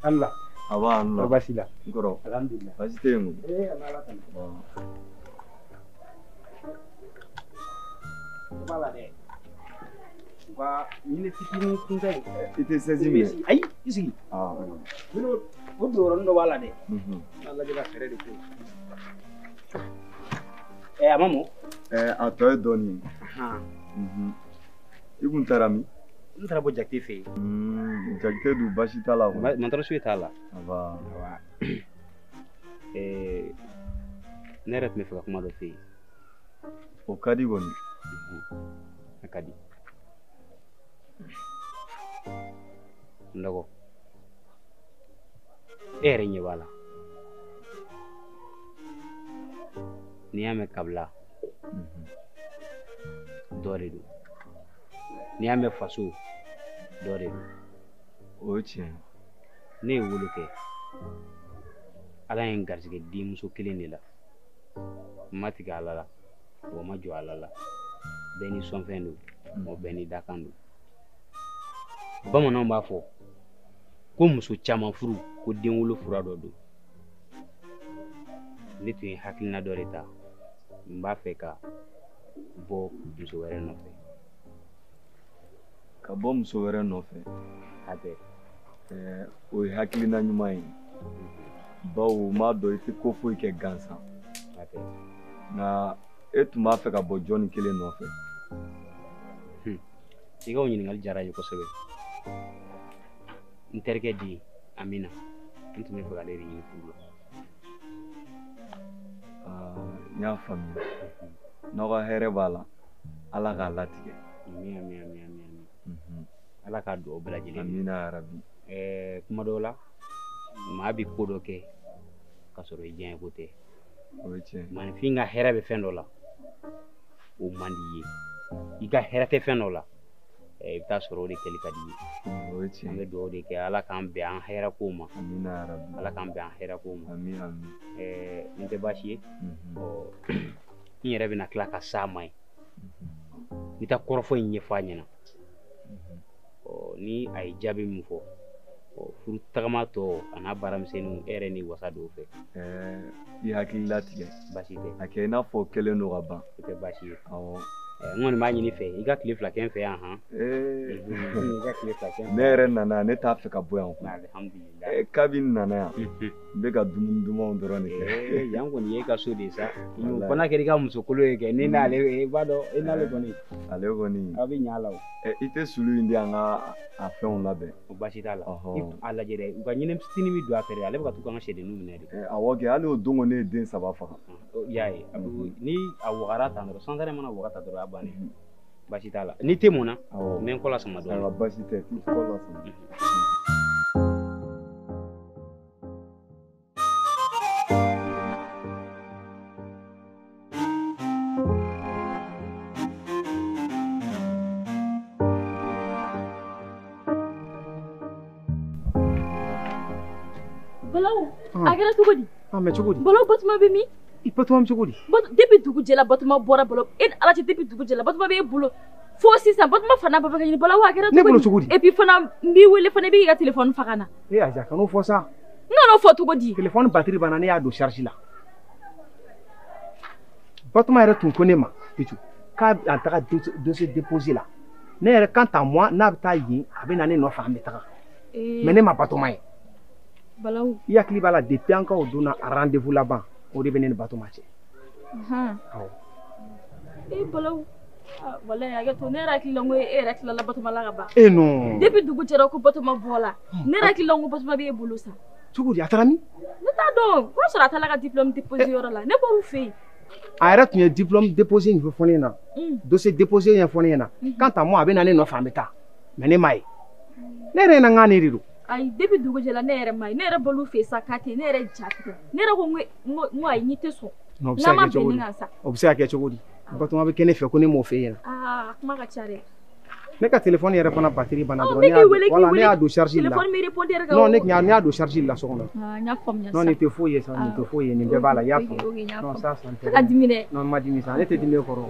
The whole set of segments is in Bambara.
Allah. Awa Allah. Basila. Ngoro. Alhamdulillah. Basite mu. Allah tan. Bala de. Ba ni fitini kungai. Ite sezime. Ai, isi. Ah. Mino bodo rondo bala de. Allah jela kare de ko. Amamo. Atoy doni. Ha. Ibun tarami. Ntara bo jakti fe. Jakte du bashita la. Mantara suita la. Ava. Neret me faka kuma do fe. O kadi woni. Akadi. Ndago. Ere nye wala. Niyame kabla. Dore du. Niyame faso. Dore du. Oche. Ne wulu ke. Ala yen garsige di muso kelen de la. Mati ga alala. O ma jo alala. Beni sonfen do. Mo beni dakan do. Bamanan b'a fɔ ko muso caman furu ko den wolo fura dɔ don. Ne tun ye hakilina dɔ de ta. N b'a fɛ ka bɔ muso wɛrɛ nɔfɛ. Ka bɔ muso wɛrɛ nɔfɛ. Hatɛ. O ye hakilina ɲuman ye. Bawo m'a dɔn i tɛ ko foyi kɛ gansan. Hatɛ. Nka e tun b'a fɛ ka bɔ jɔnni kelen nɔfɛ. I ka o ɲininkali diyara n ye kosɛbɛ. N terikɛ di Amina. N tun bɛ fɛ k'ale de ɲini furu la. N y'a faamuya. N'aw ka hɛrɛ b'a la, Ala k'a latigɛ. Amin. Ala k'a dugawu bɛɛ lajɛlen. Amina yarabi. Kuma dɔw la, maa bɛ ko dɔ kɛ ka sɔrɔ i diɲɛ ko tɛ. O ye tiɲɛ. Maninfin ka hɛrɛ bɛ fɛn dɔ la, o man di ye. I ka hɛrɛ tɛ fɛn dɔ la, I bɛ taa sɔrɔ o de kɛli ka di ye. O ye tiɲɛ. An bɛ dugawu de kɛ Ala k'an bɛn an hɛrɛ kow ma. Amina yarabi. Ala k'an bɛn an hɛrɛ kow ma. Amin. Nin tɛ baasi ye. N yɛrɛ bɛna tila ka s'a ma ye. N bɛ taa kɔrɔfɔ in ɲɛfɔ a ɲɛna. Ni a ye jaabi min fɔ, furu tagama tɔ a n'a baaramisɛnninw e yɛrɛ ni wasa dɔw fɛ. I hakili latigɛ. Baasi tɛ. A kɛ i n'a fɔ kelen don ka ban. O tɛ baasi ye. Awɔ. N kɔni b'a ɲini fɛ i ka tile fila kɛ n fɛ yan han. I ka tile fila kɛ n fɛ. Ne yɛrɛ nana ne t'a fɛ ka bɔ yan. Alhamdulilayi. Kabini nana yan. N bɛ ka dumuni dumanw dɔrɔn de kɛ. Yan kɔni ye ka so de sa. Fo n'a kɛra i ka musokolo ye kɛ ni n'ale i b'a dɔn e n'ale kɔni. Ale kɔni. Aw bɛ ɲɛ a la o. I tɛ sulu in di an ka a fɛnw labɛn. O baasi t'a la. A lajɛ dɛ u ka ɲinɛ fitinin bɛ don a fɛ dɛ ale bɛ ka to k'an ka sɛdenninw minɛ de. Awɔ kɛ hali o don ne ye den 3 faga. I y'a ye ni a wagara tan dɔrɔn sansɛrɛ mana waga tan dɔrɔn a bannen. Baasi t'a la n'i tɛ mun na n bɛ n kɔ la sama dɔɔnin. Awɔ baasi tɛ k'i kɔ la sama. Balawu a kɛra cogo di? Mais cogo di? Balawu Batuma bɛ min? I Batuma bɛ cogo di? Depuis dugu jɛla Batuma bɔra Balawu e ni Ala cɛ depuis dugu jɛla Batuma bɛ e bolo fo sisan Batuma fana bɛɛ bɛ ka ɲini Balawu a kɛra cogo di? Ne bolo cogo di? Et puis fana n b'i wele fana i b'i ka téléphone faga na. Aja kan'o fɔ sa. N kan'o fɔ cogo di? Téléphone batterie banna ne y'a don charge la. Batuma yɛrɛ tun ko ne ma Pichu k'a an taga dossier déposé la. Ne yɛrɛ quant à moi n'a bɛ taa yen a bɛ na ne nɔfɛ an bɛ taga. Mais ne ma Batuma ye. Balawu. I hakili b'a la depuis an ka o donna rendez-vous laban o de bɛ ne ni Batuma cɛ. Awɔ. Balawu. Walayi a kɛ to ne yɛrɛ hakili la n ko e yɛrɛ tilala Batuma la ka ban. Non. Depuis dugu jɛra ko Batuma bɔla ne yɛrɛ hakili la n ko Batuma bɛ e bolo sa. Cogo di a taara min? Ne t'a dɔn o y'a sɔrɔ a taara ka diplôme déposé yɔrɔ la ne bɔr'u fɛ yen. A yɛrɛ tun ye diplôme déposé in fɔ ne ɲɛna. Dossier déposé in fɔ ne ɲɛna. Quant à moi a bɛ na ne nɔfɛ an bɛ taa. Mais ne m'a ye. Ne yɛrɛ ɲɛna n k'a ne de don. Ayi depuis dugu jɛla ne yɛrɛ m'a ye ne yɛrɛ bɔr'u fɛ yen sa k'a ten ne yɛrɛ ja tigɛ ne yɛrɛ ko n ko ayi n tɛ sɔn. O bɛ se ka kɛ cogo di? O bɛ se ka kɛ cogo di? Batuma bɛ kɛ ne fɛ ko ne m'o fɛ yen. Kuma ka ca dɛ. Ne ka téléphone yɛrɛ fana batterie banna dɔrɔn voilà ne y'a don charge la. Téléphone mi répondeur ka. Non ne y'a don charge la so kɔnɔ. N y'a faamuya sa. Non nin tɛ foyi ye sa nin tɛ foyi ye nin bɛɛ b'a la i y'a faamu. Non ça ça tɛ ka dimi dɛ. Non ma dimi sa ne tɛ dimi kɔrɔ.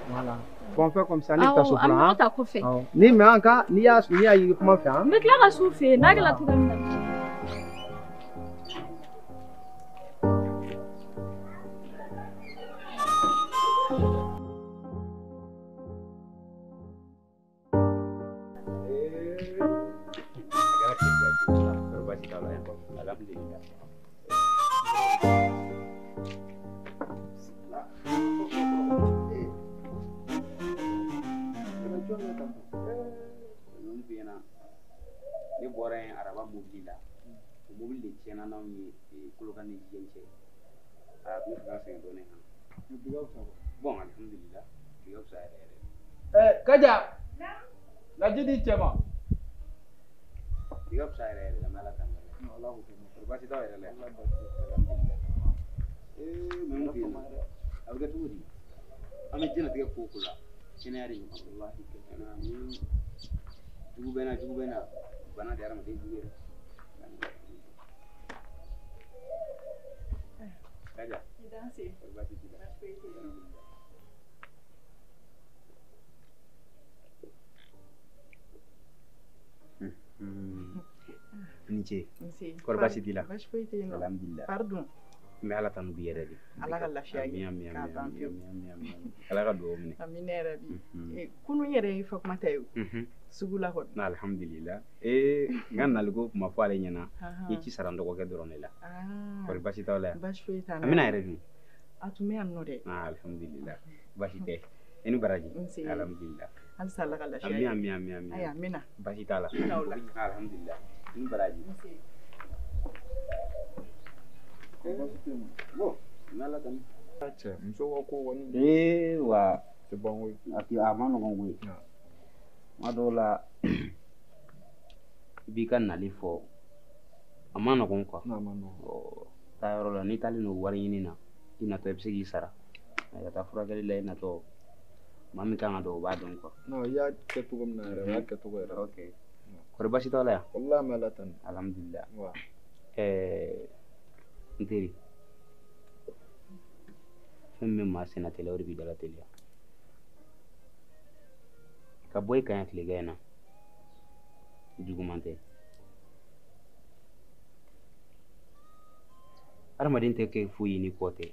Voilà. Bon on fait comme ça ne bɛ taa so fila. An bɛ taa kɔfɛ. Ni mais an ka n'i y'a ye kuma fɛ. N bɛ tila ka s'u fɛ yen n'a kɛra cogoya min na. taala ya alhamdulillah ne bɔra yen araba mobili la o mobili de tiɲɛna n'anw ye Kolokani ni Jijɛni cɛ a tun bɛ fɛ ka sɛgɛn dɔɔnin kan bon alhamdulillah bi ka fisa yɛrɛ yɛrɛ Kaja lajɛ di cɛ ma bi ka fisa yɛrɛ yɛrɛ la Ala kan Ala k'o kɛ kɔri baasi t'aw yɛrɛ la Ala barika alhamdulillah mun bɛ yen a bɛ kɛ cogo di an bɛ diɲɛlatigɛ ko o ko la kɛnɛya de ɲɔgɔn wallahi kɛnɛya ni jugu bɛ n na bana de hadamaden jugu yɛrɛ Kaja kɔri baasi t'i la ni ce kɔri baasi t'i la alhamdulillah pardon n bɛ ala tanu bi yɛrɛ de Ala ka lafiya kɛ Amin, k'a ban pewu ala ka dugawu minɛ Amina yɛrɛ bi kunun yɛrɛ ye Fatumata ye sugu la kɔni alhamdulillah n ka naliko kuma fɔ ale ɲɛna n ye ci sara n dɔgɔkɛ dɔrɔn de la kɔri baasi t'aw la yan baasi foyi t'an an bɛna yɛrɛ dun a tun bɛ yan nɔ dɛ alhamdulillah baasi tɛ i ni baraji alhamdulillah halisa Ala ka lafiya amin amin amin amin ayi amina baasi t'a la alhamdulillah i ni baraji bon n'ala tanu cɛ muso ka ko kɔni wa tɛ ban koyi a ma nɔgɔn koyi tuma dɔw la i b'i ka nali fɔ a ma nɔgɔn quoi n'a ma nɔgɔn taa yɔrɔ la n'i taalen don wari ɲini na i natɔ i bɛ se k'i sara ka taa furakɛli la i natɔ maa min kan ka dɔn o b'a dɔn quoi non i y'a kɛ cogo min na yɛrɛ o y'a kɛ cogo yɛrɛ ok kɔri baasi t'aw la yan wallahi an bɛ Ala tanu alhamdulillah wa n teri fɛn min bɛ maa senna teliya o de b'i dala teliya ka bɔ i kan yan tilegɛ in na juguman tɛ adamaden tɛ kɛ foyi ye ni kɔ tɛ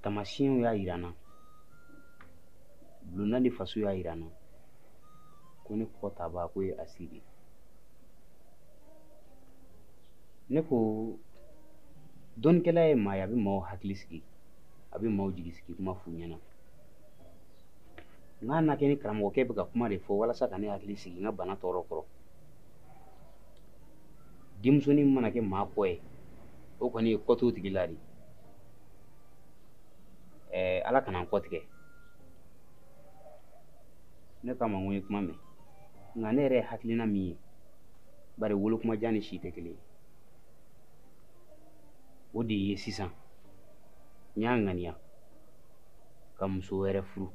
tamasiyɛnw y'a yira n na bulonna ni faso y'a yira n na ko ne kɔ taba ko ye asiri ne ko dɔnnikɛla ye maa ye a bɛ maaw hakili sigi a bɛ maaw jigi sigi kuma f'u ɲɛna n ka na kɛ ni karamɔgɔkɛ bɛ ka kuma de fɔ walasa ka ne hakili sigi n ka bana tɔɔrɔ kɔrɔ denmusonin mana kɛ maa kɔ ye o kɔni ye kɔ t'o tigi la de ala kana n kɔ tigɛ ne k'a ma n ko n ye kuma mɛn nka ne yɛrɛ ye hakilina min ye bari wolokumajan ni si tɛ kelen ye o de ye sisan n y'a ŋaniya ka muso wɛrɛ furu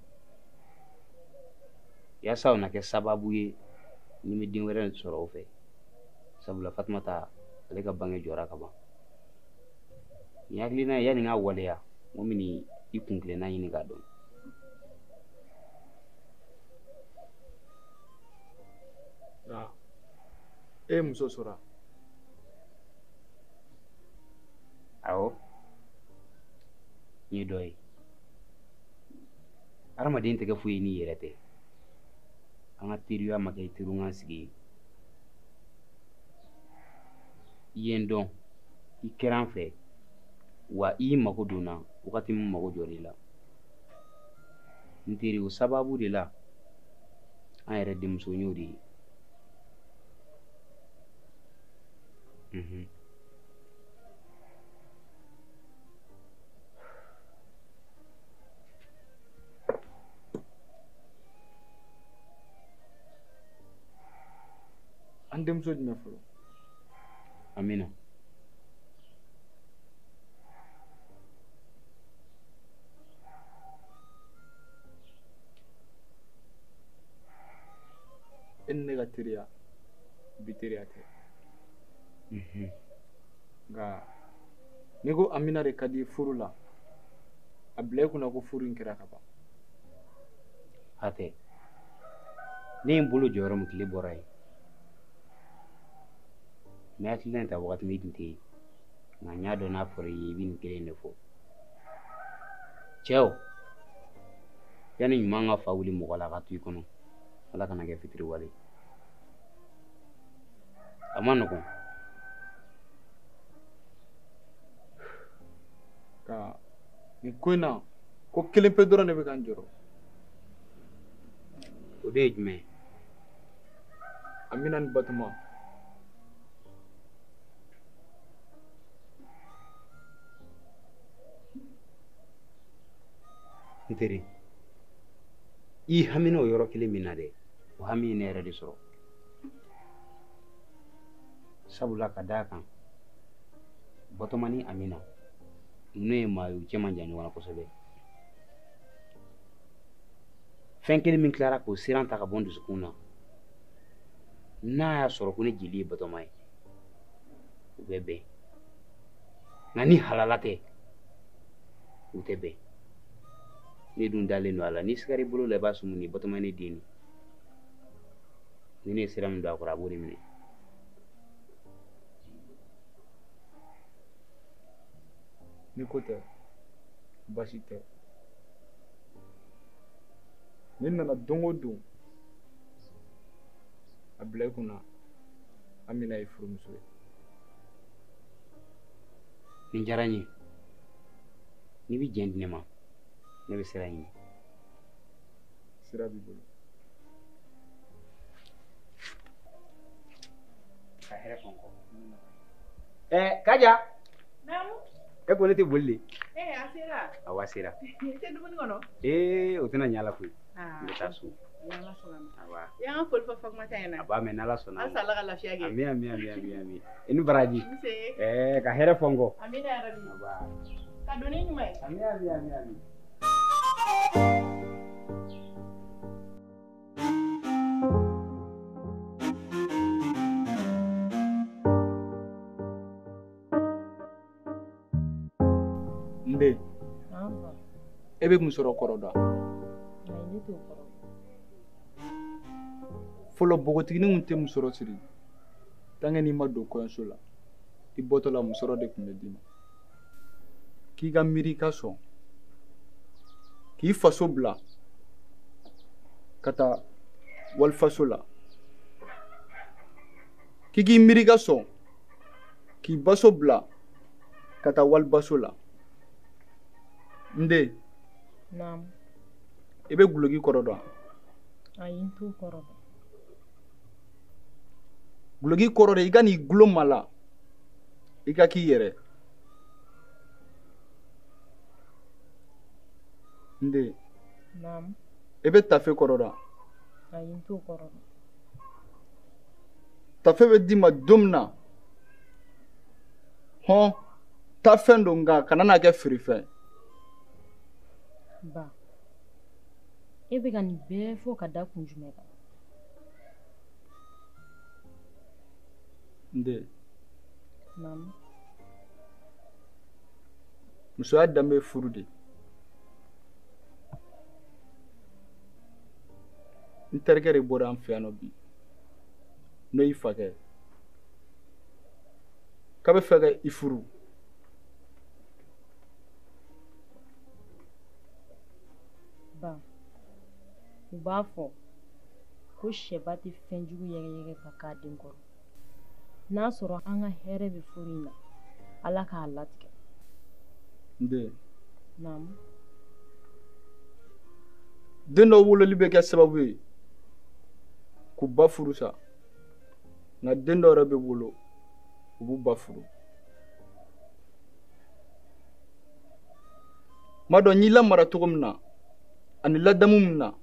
yaasa o na kɛ sababu ye ni n bɛ den wɛrɛ sɔrɔ o fɛ sabula Fatumata ale ka bange jɔra ka ban nin hakilina ye yanni n k'a waleya n ko n bɛ i kuntilenna ɲini k'a dɔn e ye muso sɔrɔ awɔ n ye dɔ ye adamaden tɛ kɛ foyi ye n'i yɛrɛ tɛ an ka teriya ma kɛ teriɲɔgɔn sigi ye i ye n dɔn i kɛra an fɛ wa i y'i mago donna wagati min mago jɔra i la n teri o sababu de la an yɛrɛ denmuso n y'o de ye an denmuso jumɛn fɔlɔ Amina e ni ne ka teriya bi teriya tɛ nka n'i ko Amina de ka di furu la a bila i kunna ko furu in kɛra ka ban hatɛ ne ye n bolo jɔ yɔrɔ min tile bɔra yen n bɛ hakilina in ta wagati min i tun tɛ yen nka n y'a dɔn n'a fɔra i ye i bɛ nin kelen de fɔ cɛw yanni ɲuman ka fa wuli mɔgɔ la a ka to i kɔnɔ ala kana kɛ fitiriwale a ma nɔgɔn. Ka nin ko in na ko kelen pe dɔrɔn de bɛ ka n jɔrɔ. O de ye jumɛn ye? Amina ni Batuma. N teri, i hamina o yɔrɔ kelen min na dɛ, o hami ye ne yɛrɛ de sɔrɔ. Sabula ka d'a kan Batoma ni Amina ninnu ye maa ye u cɛ man jan ɲɔgɔn na kosɛbɛ. Fɛn kelen min tilara k'o siran ta ka bɔ n dusukun na, n'a y'a sɔrɔ ko ne jeli ye Batoma ye, u bɛ bɛn. Nka ni halala tɛ, u tɛ bɛn. Ne dun dalen don a la, ni sigara i bolo la i b'a sumu ni Batoma ne den. Ni ne ye sira min don a kɔrɔ a b'o de minɛ. Ni ko tɛ basi tɛ. Ni nana don o don a bila i kunna Amina ye furumuso ye. Nin diyara n ye. N'i bɛ jɛn di ne ma, ne bɛ sira ɲini. Sira b'i bolo. Ka hɛrɛ fɔ n kɔ. Kaja. Naamu. E ko ne tɛ boli de. A sera. Awɔ a sera. I tɛ dumuni kɔnɔ? O tɛna ɲɛ a la koyi. N bɛ taa so. N'Ala sɔnna. Awɔ. I y'an ka foli fɔ Fatumata ɲɛna. A b'a mɛn n'Ala sɔnna. Halisa Ala ka lafiya kɛ. Ami ami ami ami ami. I ni baraji. Nse. Ka hɛrɛ fɔ n kɔ. Amina yarabi. Awɔ. Ka doni ɲuman ye. Ami ami ami ami. Nde. E bɛ mun sɔrɔ kɔrɔ dɔn? Ne t'o kɔrɔ. Fɔlɔ bogotiginin kun tɛ musɔrɔ siri tant que n'i ma don kɔɲɔso la i bɔtɔla musɔrɔ de tun bɛ d'i ma. K'i ka miiri ka sɔn k'i faso bila ka taa walifaso la, k'i k'i miiri ka sɔn k'i baso bila ka taa walibaso la. Nde. Naamu. I bɛ guloki kɔrɔ dɔn? Ayi, n t'o kɔrɔ dɔn. Guloki kɔrɔ de i ka n'i gulo mala i ka k'i yɛrɛ. Nde. Naamu. I bɛ tafe kɔrɔ dɔn? Ayi, n t'o kɔrɔ dɔn. Tafe bɛ d'i ma don min na hɔn taa fɛn don nka kana n'a kɛ feerefɛn. Ba, e bɛ ka nin bɛɛ fɔ ka da kun jumɛn kan? Nde. Naamu. Musoya danbe ye furu de. N terikɛ de bɔra an fɛ yan nɔ bi n'o y'i fakɛ k'a bɛ fɛ ka i furu. Ba, u b'a fɔ ko sɛba tɛ fɛn jugu yɛgɛyɛgɛ ka k'a den kɔrɔ. N'a sɔrɔ an ka hɛrɛ bɛ furu in na, Ala k'a latigɛ. Nde. Naamu. Den dɔw wololi bɛ kɛ sababu ye k'u ba furu sa nka den dɔw yɛrɛ bɛ wolo u b'u ba furu. Ma dɔn n y'i lamara cogo min na ani ladamu min na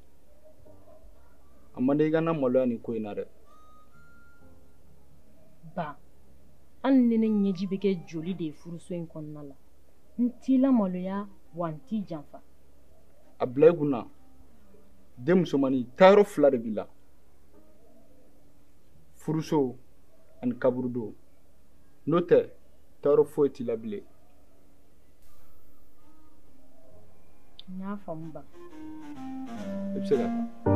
a man di i ka na maloya nin ko in na dɛ. Ba, hali ni ne ɲɛji bɛ kɛ joli de ye furuso in kɔnɔna la, n t'i lamaloya wa n t'i janfa. A bila i kunna den musomannin taayɔrɔ fila de b'i la, furuso ani kaburudon. N'o tɛ taayɔrɔ foyi t'i la bilen. N y'a faamu ba. I bɛ se ka taa.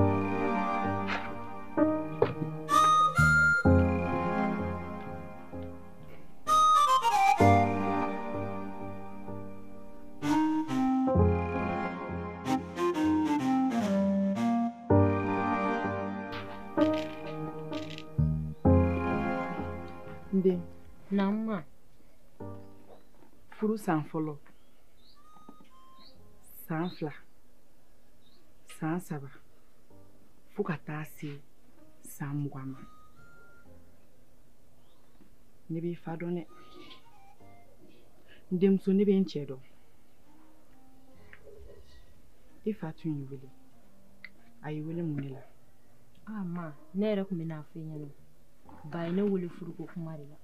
Nde, Nama. furu san fɔlɔ, san 2, san 3, fo ka taa se san 20 ma. Ne b'i fa dɔn dɛ. N denmuso ne bɛ n cɛ dɔn. I fa tun y'i wele. A y'i wele mun de la? Ah, ma, ne yɛrɛ kun bɛna fɔ i ɲɛna. Ba ye ne wele furuko kuma de la.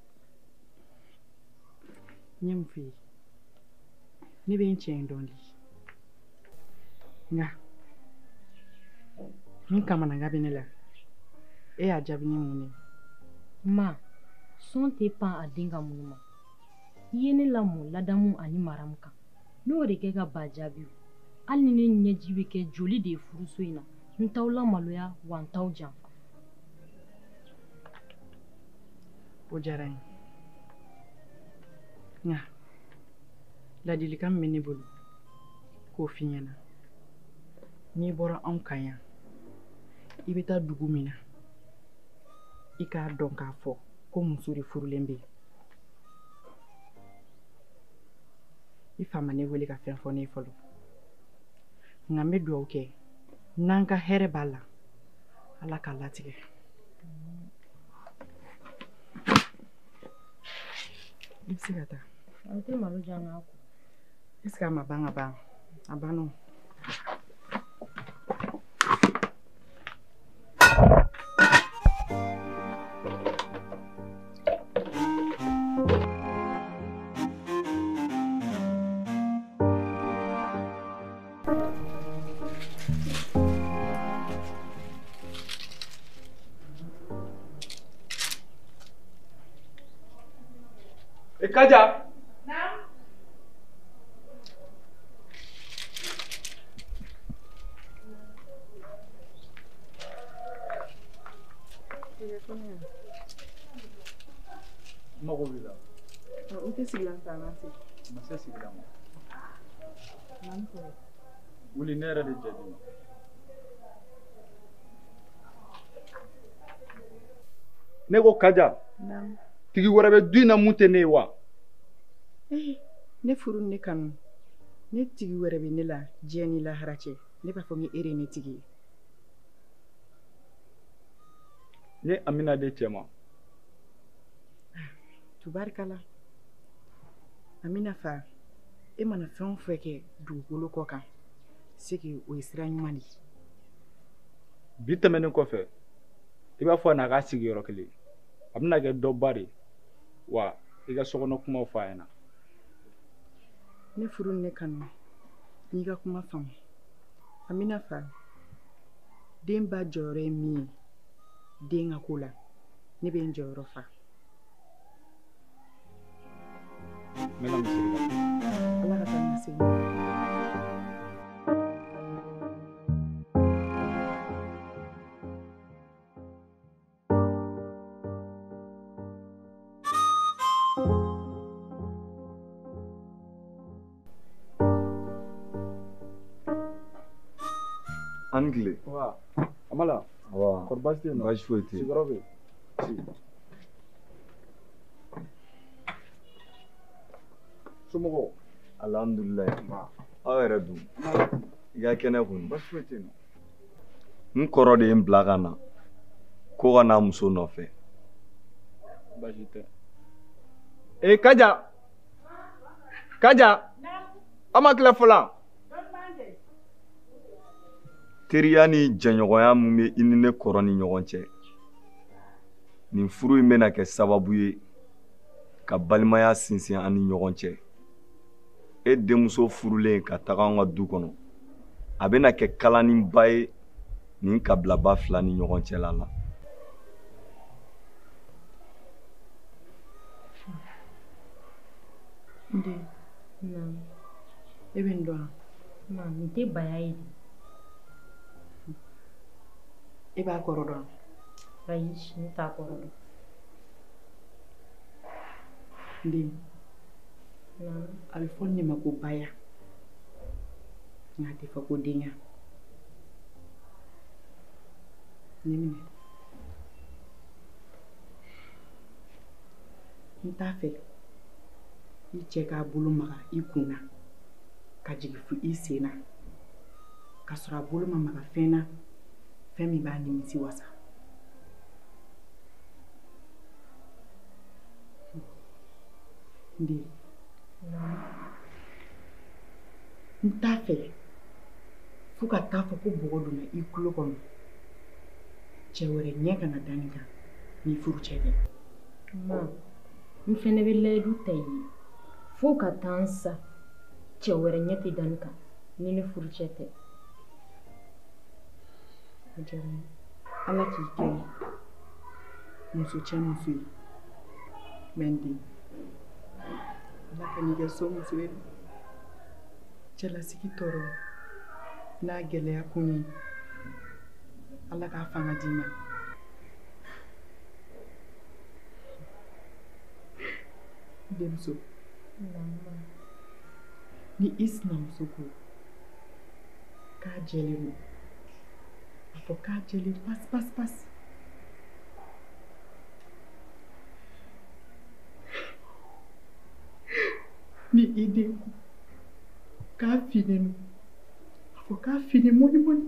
N ye mun f'i ye? Ne bɛ n cɛ in dɔn de. Nka min kamanagan bɛ ne la, e y'a jaabi ni mun ye? Ma, sɔn tɛ pan a den ka mun ma. I ye ne lamɔ ladamu ani maramu kan. N'o de kɛ ka ba jaabi. Hali ni ne ɲɛji bɛ kɛ joli de ye furuso in na. N t'aw lamaloya wa n t'aw janfa. O diyara n ye. Nka ladilikan min bɛ ne bolo k'o f'i ɲɛna. N'i bɔra anw kan yan, i bɛ taa dugu min na, i k'a dɔn k'a fɔ ko muso de furulen bɛ yen. I fa ma ne wele ka fɛn fɔ ne ye fɔlɔ. Nka n bɛ dugawu kɛ n'an ka hɛrɛ b'a la, Ala k'a latigɛ. I bɛ se ka taa. An tɛ malo jan k'a ko. Est-ce que a ma ban ka ban? A banna o. Kaja. Mago b'i la. N tɛ sigi la tan an se. Ma se sigi la ma. N'an fɔ. Wuli ne yɛrɛ de jɛdi ma. Ne ko Kaja. Naamu. Tigi wɛrɛ bɛ du in na mun tɛ ne ye wa? Ne furu ne kanu. Ne tigi wɛrɛ bɛ ne la diɲɛ ni lahara cɛ. Ne b'a fɔ n e de ne tigi ye. Ne Amina de cɛ ma. Tubarikala. Amina fa, e mana fɛn o fɛn kɛ dugukolo kɔ kan, c'est que o ye sira ɲuman de ye. Bi tɛmɛnen kɔfɛ, i b'a fɔ n'a ka sigi yɔrɔ kelen. A bɛna kɛ dɔba de wa i ka sokɔnɔ kumaw fɔ a ɲɛna. Ne furu ne kanu, n'i ka kuma faamu. Amina fa, den ba jɔyɔrɔ ye min ye, den ka ko la, ne bɛ n jɔyɔrɔ fa. N bɛna misiri la. Ala ka taa ni ka segin. Angle. Wa, Amala. Wa. Kɔri baasi tɛ yen nɔ? Baasi foyi tɛ yen. Sigiyɔrɔ bɛ yen. Somɔgɔw. Alhamdulilayi. Aw yɛrɛ dun? I ka kɛnɛ kun. Baasi foyi tɛ yen nɔ. N kɔrɔ de ye n bila ka na ko ka n'a muso nɔfɛ. Baasi tɛ. Kaja. Kaja. Aw ma tila fɔlɔ. Teriya ni jɛɲɔgɔnya min bɛ i ni ne kɔrɔ ni ɲɔgɔn cɛ, nin furu in bɛna kɛ sababu ye ka balimaya sinsin an ni ɲɔgɔn cɛ. E denmuso furulen ka taga an ka du kɔnɔ, a bɛna kɛ kalaninba ye nin kabilaba 2 ni ɲɔgɔn cɛla la. Nde. Naamu. E bɛ n dɔn. Ma, nin tɛ baya ye de. E b'a kɔrɔ dɔn. Ayi, ne t'a kɔrɔ dɔn. Nde. Naamu. A bɛ fɔ ne ma ko baya. Nka a tɛ fɔ ko denya. Ne minɛ. n t'a fɛ i cɛ k'a bolo maga i kun na ka jigin fo i sen na k'a sɔrɔ a bolo ma maga fɛn na fɛn min b'a nimisi wasa. n den n t'a fɛ fo ka taa fɔ ko bɔgɔ donna i tulo kɔnɔ cɛ wɛrɛ ɲɛ kana da nin kan n'i furu cɛ tɛ. Ma n fɛnɛ bɛ layidu ta i ye fo ka taa n sa cɛ wɛrɛ ɲɛ tɛ da n kan ni ne furu cɛ tɛ. a diyara n ye ala k'i kɛ muso cɛ muso ye mɛ n den ala ka n'i kɛ so muso ye cɛlasigi tɔɔrɔ n'a gɛlɛya kun ye ala k'a fanga d'i ma. denmuso ni i sinamuso ko k'a jɛlen don a fɔ k'a jɛlen pasi pasi pasi. ni i den ko k'a finen don a fɔ k'a fini mɔni mɔni.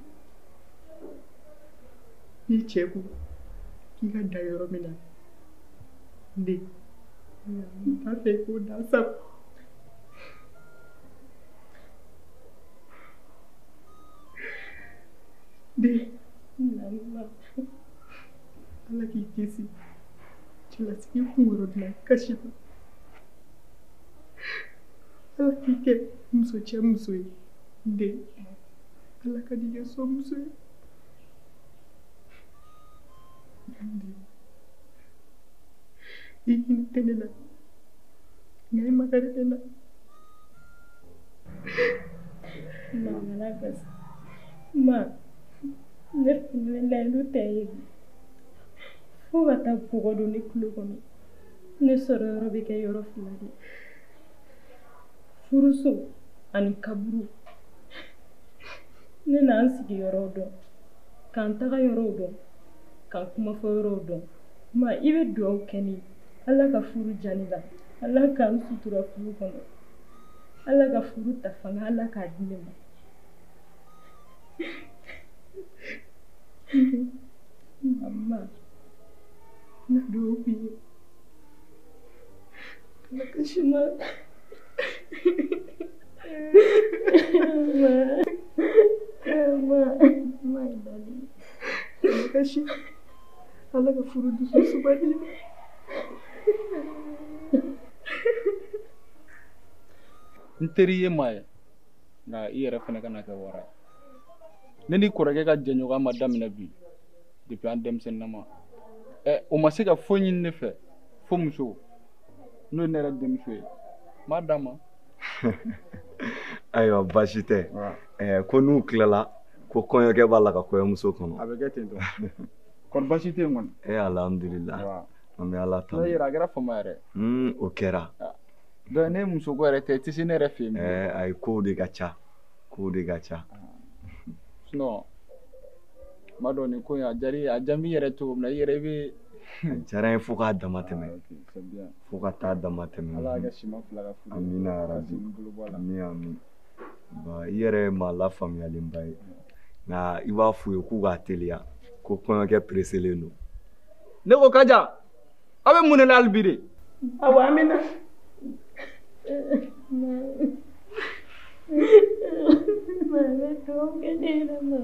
ni cɛ ko k'i ka da yɔrɔ min na n den n t'a fɛ k'o da sago. den ala k'i kisi cɛlasigi kunkɔrɔ dilan kasi ma ala k'i kɛ muso cɛ muso ye n den ala ka n'i kɛ so muso ye. i hinɛ tɛ ne la nka i makari ne la. Ma ne fɛnɛ bɛ layidu ta i ye fo ka taa bɔgɔ don ne tulo kɔnɔ ne sɔrɔ yɔrɔ bɛ kɛ yɔrɔ 2 de furuso ani kaburu. ne n'an sigi yɔrɔw dɔn k'an taga yɔrɔw dɔn k'an kuma fɔ yɔrɔw dɔn. ma i bɛ dugawu kɛ ne ye ala ka furu diya ne la ala k'an sutura furu kɔnɔ ala ka furu ta fanga ala k'a di ne ma. Mama, na dugawu b'i ye ala ka si ma. ala ka si ala ka furu dusu suma di ma. n teri ye maa ye nka i yɛrɛ fana kana kɛ wara ye. ne ni kɔrɔkɛ ka jɛɲɔgɔnya ma daminɛ bi depuis an denmisɛnninama o ma se ka foyi ɲini ne fɛ fo muso n'o ye ne yɛrɛ denmuso ye m'a d'a ma. ayiwa baasi tɛ ko n'u tilala ko kɔɲɔkɛ b'a la ka kɔɲɔmuso kɔnɔ. a bɛ kɛ ten tɔ kɔni baasi tɛ yen kɔni. alhamdulilah an bɛ ala ta. ne yɛrɛ a kɛra fama yɛrɛ. o kɛra. donc ne muso ko yɛrɛ tɛ i tɛ se ne yɛrɛ fɛ yen. ayi kow de ka ca kow de ka ca. sinon ma dɔn nin ko in a diya n'i yɛrɛ cogo min na i yɛrɛ i bɛ. a diyara n ye fo k'a dama tɛmɛ fo ka taa dama tɛmɛ. ala kɛ siman fila ka furu. amina yarabi ami ami. i yɛrɛ maa lafaamuyalenba ye nka i b'a f'u ye k'u k'a teliya ko kɔɲɔkɛ pereselen don. ne ko Kaja a bɛ mun de la hali bi de. awɔ an bɛ na. ma bɛ dugawu kɛ ne yɛrɛ ma.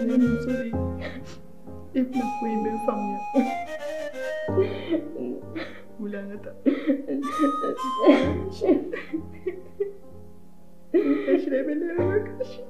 ne muso de i bɛna ko in bɛɛ faamuya. wuli an ka taa. kasi bɛ ne yɛrɛ la kasi.